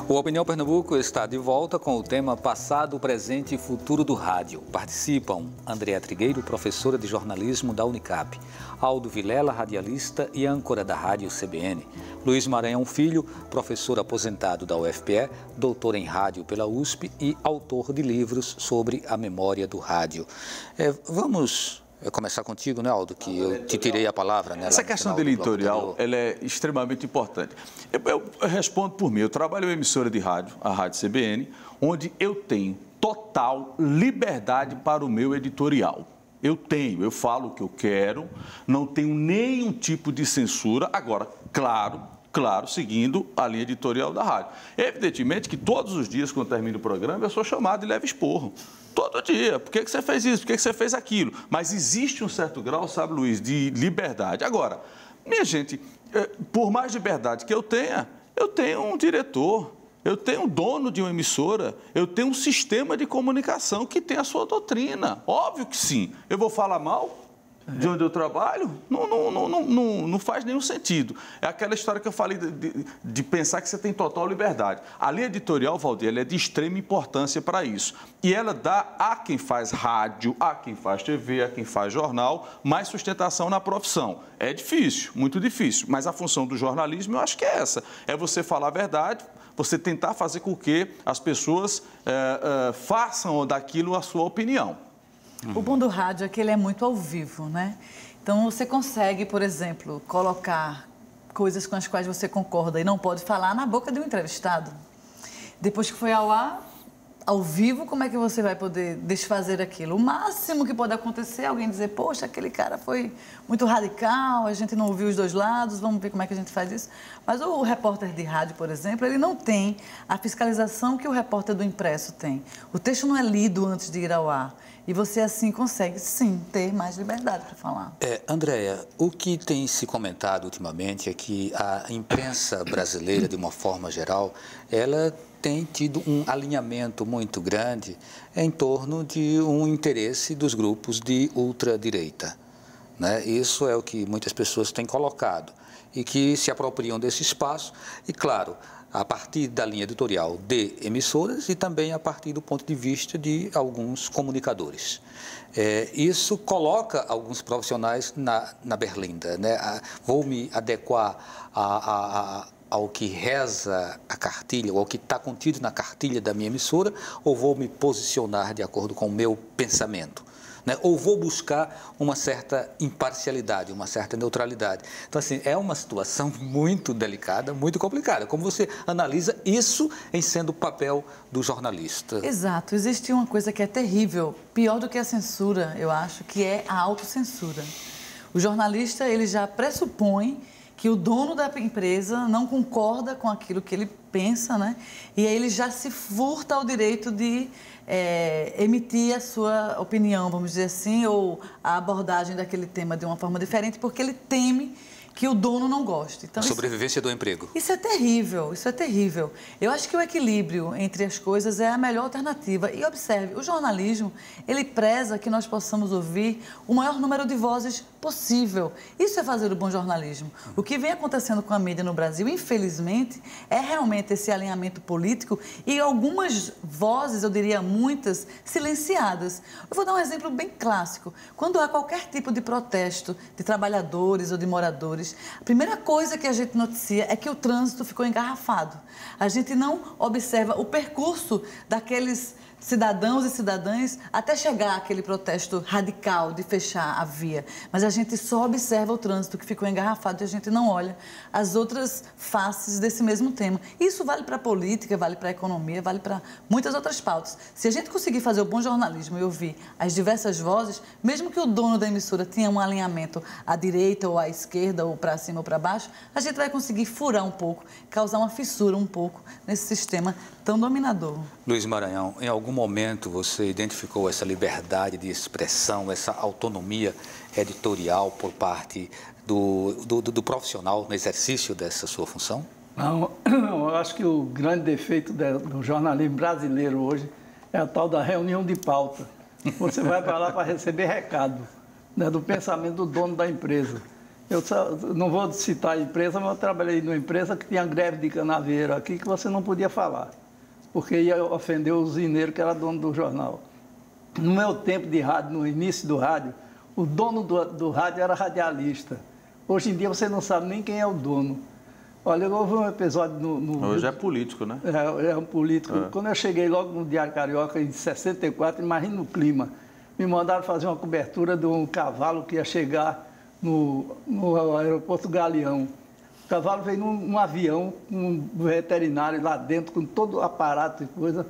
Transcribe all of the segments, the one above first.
O Opinião Pernambuco está de volta com o tema Passado, Presente e Futuro do Rádio. Participam Andréa Trigueiro, professora de jornalismo da Unicap, Aldo Vilela, radialista e âncora da Rádio CBN, Luiz Maranhão Filho, professor aposentado da UFPE, doutor em rádio pela USP e autor de livros sobre a memória do rádio. Vamos começar contigo, né, Aldo, que eu te tirei a palavra. Né, essa questão do editorial, ela é extremamente importante. Eu respondo por mim. Eu trabalho em emissora de rádio, a Rádio CBN, onde eu tenho total liberdade para o meu editorial. Eu falo o que eu quero, não tenho nenhum tipo de censura. Agora, claro, seguindo a linha editorial da rádio. Evidentemente que todos os dias, quando termino o programa, eu sou chamado e levo esporro. Todo dia. Por que você fez isso? Por que você fez aquilo? Mas existe um certo grau, sabe, Luiz, de liberdade. Agora, minha gente, por mais liberdade que eu tenho um diretor, eu tenho um dono de uma emissora, eu tenho um sistema de comunicação que tem a sua doutrina. Óbvio que sim. Eu vou falar mal de onde eu trabalho? Não faz nenhum sentido. É aquela história que eu falei de pensar que você tem total liberdade. A linha editorial, Valdir, ela é de extrema importância para isso. E ela dá a quem faz rádio, a quem faz TV, a quem faz jornal, mais sustentação na profissão. É difícil, muito difícil, mas a função do jornalismo eu acho que é essa. É você falar a verdade, você tentar fazer com que as pessoas façam daquilo a sua opinião. O bom do rádio é que ele é muito ao vivo, né? Então, você consegue, por exemplo, colocar coisas com as quais você concorda e não pode falar na boca de um entrevistado. Depois que foi ao ar, ao vivo, como é que você vai poder desfazer aquilo? O máximo que pode acontecer é alguém dizer, poxa, aquele cara foi muito radical, a gente não ouviu os dois lados, vamos ver como é que a gente faz isso. Mas o repórter de rádio, por exemplo, ele não tem a fiscalização que o repórter do impresso tem. O texto não é lido antes de ir ao ar. E você, assim, consegue, sim, ter mais liberdade para falar. Andréa, o que tem se comentado ultimamente é que a imprensa brasileira, de uma forma geral, ela tem tido um alinhamento muito grande em torno de um interesse dos grupos de ultradireita, né? Isso é o que muitas pessoas têm colocado e que se apropriam desse espaço e, claro, a partir da linha editorial de emissoras e também a partir do ponto de vista de alguns comunicadores. Isso coloca alguns profissionais na berlinda, né? Vou me adequar ao que reza a cartilha, ou ao que está contido na cartilha da minha emissora, ou vou me posicionar de acordo com o meu pensamento, né? Ou vou buscar uma certa imparcialidade, uma certa neutralidade. Então, assim, é uma situação muito delicada, muito complicada. Como você analisa isso em sendo o papel do jornalista? Exato. Existe uma coisa que é terrível, pior do que a censura, eu acho, que é a autocensura. O jornalista, ele já pressupõe que o dono da empresa não concorda com aquilo que ele pensa, né? E aí ele já se furta ao direito de emitir a sua opinião, vamos dizer assim, ou a abordagem daquele tema de uma forma diferente, porque ele teme que o dono não goste. Então, sobrevivência do emprego. Isso é terrível, isso é terrível. Eu acho que o equilíbrio entre as coisas é a melhor alternativa. E observe, o jornalismo, ele preza que nós possamos ouvir o maior número de vozes possível. Isso é fazer o bom jornalismo. O que vem acontecendo com a mídia no Brasil, infelizmente, é realmente esse alinhamento político e algumas vozes, eu diria muitas, silenciadas. Eu vou dar um exemplo bem clássico. Quando há qualquer tipo de protesto de trabalhadores ou de moradores, a primeira coisa que a gente noticia é que o trânsito ficou engarrafado. A gente não observa o percurso daqueles cidadãos e cidadãs até chegar àquele protesto radical de fechar a via. Mas a gente só observa o trânsito que ficou engarrafado e a gente não olha as outras faces desse mesmo tema. Isso vale para a política, vale para a economia, vale para muitas outras pautas. Se a gente conseguir fazer o bom jornalismo e ouvir as diversas vozes, mesmo que o dono da emissora tenha um alinhamento à direita ou à esquerda, ou para cima ou para baixo, a gente vai conseguir furar um pouco, causar uma fissura um pouco nesse sistema tão dominador. Luiz Maranhão, em algum momento você identificou essa liberdade de expressão, essa autonomia editorial por parte do profissional no exercício dessa sua função? Não, eu acho que o grande defeito do jornalismo brasileiro hoje é a tal da reunião de pauta. Você vai para lá para receber recado, né, do pensamento do dono da empresa. Eu não vou citar a empresa, mas eu trabalhei numa empresa que tinha greve de canavieiro aqui que você não podia falar, porque ia ofender o usineiro que era dono do jornal. No meu tempo de rádio, no início do rádio, o dono do rádio era radialista. Hoje em dia você não sabe nem quem é o dono. Olha, houve um episódio Hoje é político, né? É um político. Quando eu cheguei logo no Diário Carioca, em 64, imagina o clima. Me mandaram fazer uma cobertura de um cavalo que ia chegar no aeroporto Galeão. O cavalo veio num avião, um veterinário lá dentro, com todo o aparato e coisa.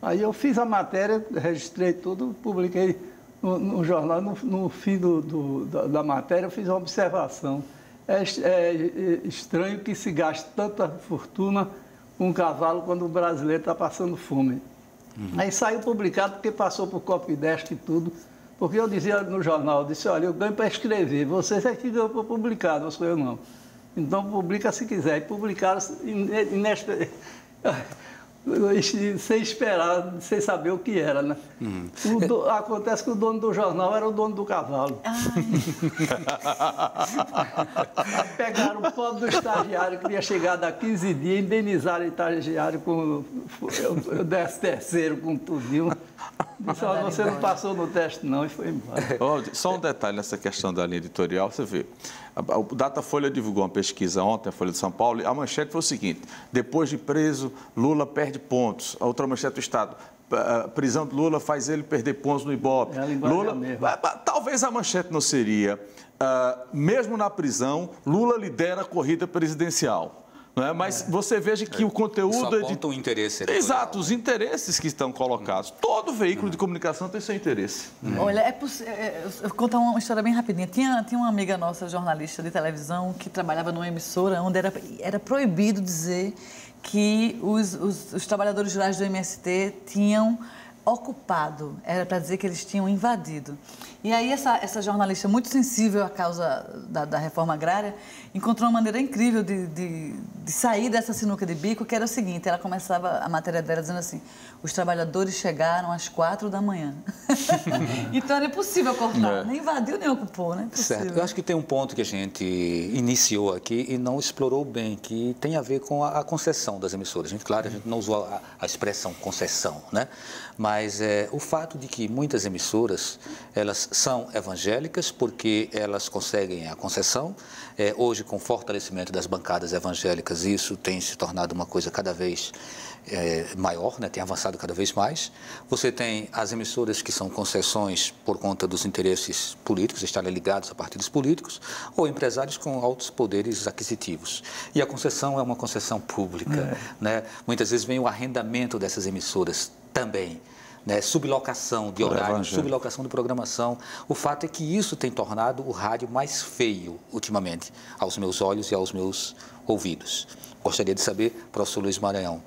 Aí eu fiz a matéria, registrei tudo, publiquei no jornal. No fim da matéria, eu fiz uma observação. É estranho que se gaste tanta fortuna com um cavalo quando o brasileiro está passando fome. Aí saiu publicado porque passou por copydesk e tudo. Porque eu dizia no jornal, eu disse, olha, eu ganho para escrever, vocês é que ganham para publicar, não sou eu não. Então publica se quiser. E publicaram sem esperar, sem saber o que era, né? Acontece que o dono do jornal era o dono do cavalo. Pegaram o pobre do estagiário que ia chegar daqui 15 dias, indenizaram o estagiário com o 13º, com tudinho. Disse, você não passou no teste não, e foi embora. Só um detalhe nessa questão da linha editorial, você vê. O Datafolha divulgou uma pesquisa ontem, a Folha de São Paulo, e a manchete foi o seguinte: depois de preso, Lula perde pontos. A outra manchete do Estado: a prisão de Lula faz ele perder pontos no Ibope. Lula, talvez a manchete não seria, mesmo na prisão, Lula lidera a corrida presidencial. Não é? Mas você veja que o conteúdo... Só aponta o interesse. Exato, os interesses que estão colocados. Todo veículo de comunicação tem seu interesse. Olha, eu vou contar uma história bem rapidinha. Tinha uma amiga nossa, jornalista de televisão, que trabalhava numa emissora onde era proibido dizer que os trabalhadores rurais do MST tinham ocupado, era para dizer que eles tinham invadido. E aí essa jornalista, muito sensível à causa da reforma agrária, encontrou uma maneira incrível de sair dessa sinuca de bico, que era o seguinte: ela começava a matéria dela dizendo assim: os trabalhadores chegaram às 4 da manhã. Então era impossível cortar, nem invadiu nem ocupou, né? Certo. Eu acho que tem um ponto que a gente iniciou aqui e não explorou bem, que tem a ver com a concessão das emissoras. Claro, a gente não usou a expressão concessão, né? Mas o fato de que muitas emissoras, elas são evangélicas porque elas conseguem a concessão. Hoje, com o fortalecimento das bancadas evangélicas, isso tem se tornado uma coisa cada vez maior, né? Tem avançado cada vez mais. Você tem as emissoras que são concessões por conta dos interesses políticos, estarem ligados a partidos políticos, ou empresários com altos poderes aquisitivos. E a concessão é uma concessão pública, né? Muitas vezes vem o arrendamento dessas emissoras também, né? Sublocação de horário, sublocação de programação. O fato é que isso tem tornado o rádio mais feio, ultimamente, aos meus olhos e aos meus ouvidos. Gostaria de saber, professor Luiz Maranhão,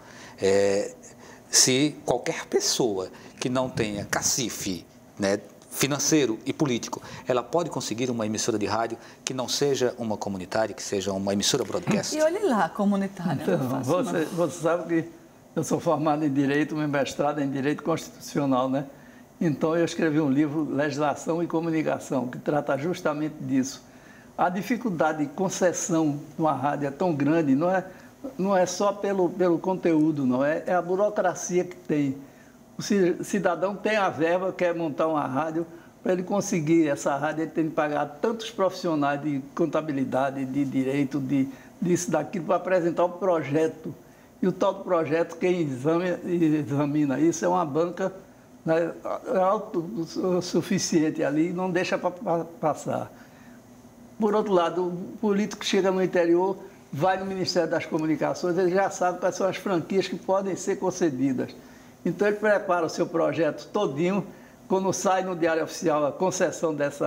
se qualquer pessoa que não tenha cacife, né, financeiro e político, ela pode conseguir uma emissora de rádio que não seja uma comunitária, que seja uma emissora broadcast? E olhe lá, comunitária. Então, você sabe que eu sou formado em Direito, meu mestrado em Direito Constitucional, né? Então, eu escrevi um livro, Legislação e Comunicação, que trata justamente disso. A dificuldade de concessão de uma rádio é tão grande, não é só pelo conteúdo, não é a burocracia que tem. O cidadão tem a verba, quer montar uma rádio, para ele conseguir essa rádio, ele tem que pagar tantos profissionais de contabilidade, de direito, disso, daquilo, para apresentar o projeto. E o tal do projeto, quem examina isso é uma banca, né, autossuficiente ali, não deixa para passar. Por outro lado, o político chega no interior, vai no Ministério das Comunicações, ele já sabe quais são as franquias que podem ser concedidas. Então, ele prepara o seu projeto todinho, quando sai no Diário Oficial a concessão desse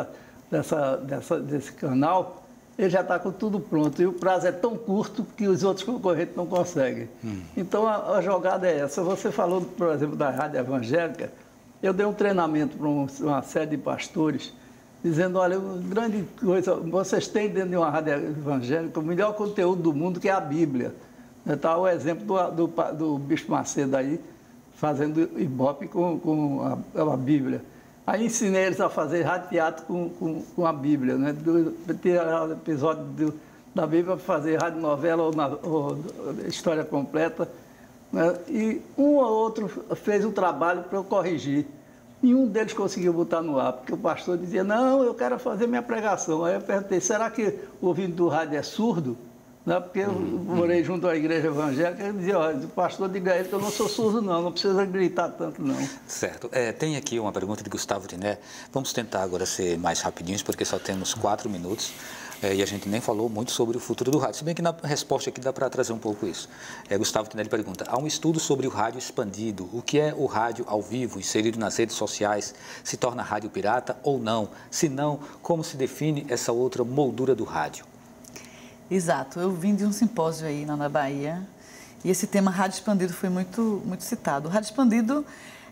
canal, ele já está com tudo pronto. E o prazo é tão curto que os outros concorrentes não conseguem. Então, a jogada é essa. Você falou, por exemplo, da rádio evangélica. Eu dei um treinamento para uma série de pastores, dizendo, olha, grande coisa, vocês têm dentro de uma rádio evangélica o melhor conteúdo do mundo, que é a Bíblia. Está o exemplo do Bispo Macedo aí, fazendo Ibope com a Bíblia. Aí ensinei eles a fazer rádio teatro com a Bíblia, né? Tirar o episódio da Bíblia para fazer rádio novela ou história completa, né? E um ou outro fez o trabalho para eu corrigir. Nenhum deles conseguiu botar no ar, porque o pastor dizia, não, eu quero fazer minha pregação. Aí eu perguntei, será que o ouvinte do rádio é surdo? Não, porque eu morei junto à igreja evangélica, ele dizia, olha, o pastor diga a ele que eu não sou surdo não precisa gritar tanto não. Certo. Tem aqui uma pergunta de Gustavo Tiné. Vamos tentar agora ser mais rapidinhos, porque só temos 4 minutos. E a gente nem falou muito sobre o futuro do rádio, se bem que na resposta aqui dá para trazer um pouco isso. Gustavo Tinelli pergunta, há um estudo sobre o rádio expandido, o que é o rádio ao vivo, inserido nas redes sociais, se torna rádio pirata ou não? Se não, como se define essa outra moldura do rádio? Exato, eu vim de um simpósio aí na Bahia e esse tema rádio expandido foi muito citado. O rádio expandido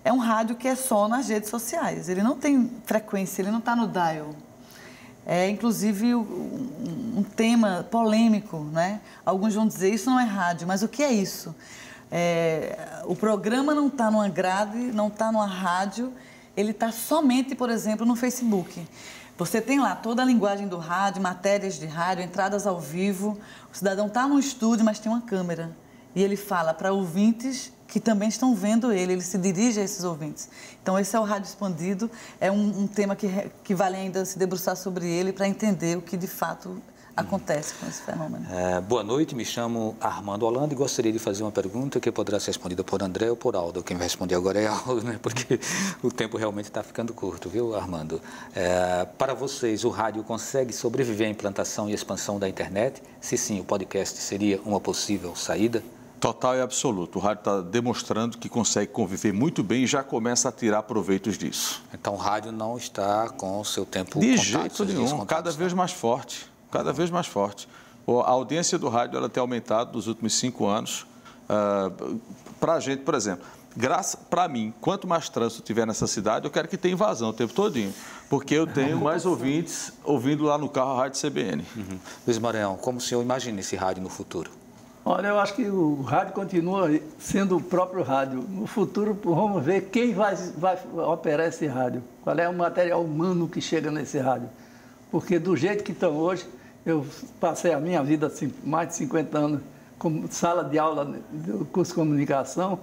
é um rádio que é só nas redes sociais, ele não tem frequência, ele não está no dial. É, inclusive, um tema polêmico, né? Alguns vão dizer, isso não é rádio, mas o que é isso? O programa não está numa grade, não está numa rádio, ele está somente, por exemplo, no Facebook. Você tem lá toda a linguagem do rádio, matérias de rádio, entradas ao vivo, o cidadão está no estúdio, mas tem uma câmera. E ele fala para ouvintes que também estão vendo ele se dirige a esses ouvintes. Então, esse é o rádio expandido, é um tema que vale ainda se debruçar sobre ele para entender o que de fato acontece com esse fenômeno. Boa noite, me chamo Armando Holanda e gostaria de fazer uma pergunta que poderá ser respondida por André ou por Aldo. Quem vai responder agora é Aldo, né? Porque o tempo realmente está ficando curto, viu, Armando? Para vocês, o rádio consegue sobreviver à implantação e expansão da internet? Se sim, o podcast seria uma possível saída? Total e absoluto. O rádio está demonstrando que consegue conviver muito bem e já começa a tirar proveitos disso. Então, o rádio não está com o seu tempo de jeito nenhum, cada vez mais forte, cada vez mais forte. A audiência do rádio ela tem aumentado nos últimos 5 anos. Para a gente, por exemplo, para mim, quanto mais trânsito tiver nessa cidade, eu quero que tenha invasão o tempo todinho, porque eu tenho mais ouvintes ouvindo lá no carro a Rádio CBN. Luiz Maranhão, como o senhor imagina esse rádio no futuro? Olha, eu acho que o rádio continua sendo o próprio rádio. No futuro, vamos ver quem vai operar esse rádio. Qual é o material humano que chega nesse rádio. Porque do jeito que estão hoje, eu passei a minha vida, assim, mais de 50 anos, como sala de aula do curso de comunicação,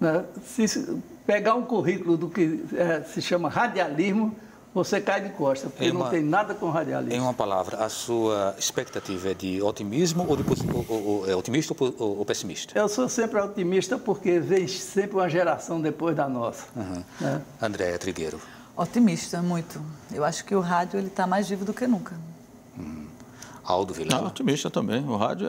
né? Se pegar um currículo do que se chama radialismo, você cai de costas, porque não tem nada com radialismo. Em uma palavra, a sua expectativa é de otimismo ou é otimista ou pessimista? Eu sou sempre otimista porque vem sempre uma geração depois da nossa. Né? Andréa Trigueiro. Otimista, muito. Eu acho que o rádio está mais vivo do que nunca. Aldo Vilela. Otimista também. O rádio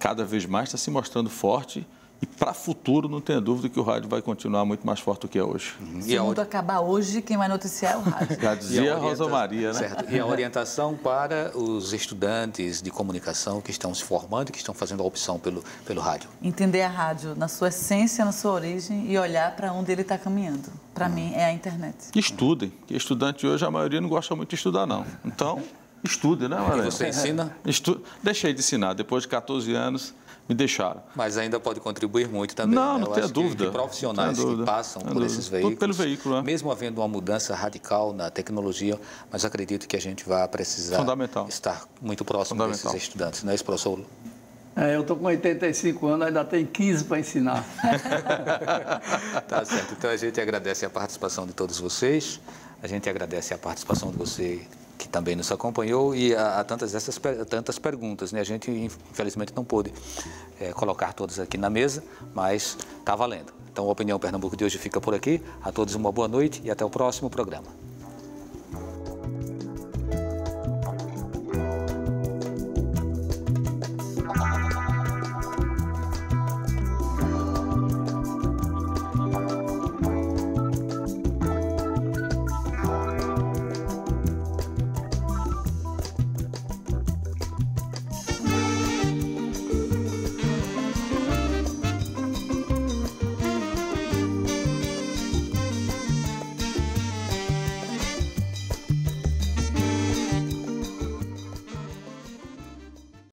cada vez mais está se mostrando forte. E para o futuro, não tenha dúvida que o rádio vai continuar muito mais forte do que é hoje. Se o mundo acabar hoje, quem vai noticiar é o rádio. Já dizia a Rosa Maria, né? Certo. E a orientação para os estudantes de comunicação que estão se formando e que estão fazendo a opção pelo rádio? Entender a rádio na sua essência, na sua origem e olhar para onde ele está caminhando. Para mim, é a internet. Que estudem. Que estudante hoje, a maioria não gosta muito de estudar, não. Então, estude, né, Maria? E você ensina? Deixei de ensinar. Depois de 14 anos... me deixaram. Mas ainda pode contribuir muito também. Não tenha dúvida. Que profissionais que passam por esses veículos, tudo pelo veículo, né? Mesmo havendo uma mudança radical na tecnologia, mas acredito que a gente vai precisar estar muito próximo desses estudantes, não é isso, professor? Eu estou com 85 anos, ainda tenho 15 para ensinar. Tá certo. Então a gente agradece a participação de todos vocês, a gente agradece a participação de você que também nos acompanhou e a tantas perguntas, né? A gente, infelizmente, não pôde colocar todas aqui na mesa, mas está valendo. Então, a Opinião Pernambuco de hoje fica por aqui. A todos uma boa noite e até o próximo programa.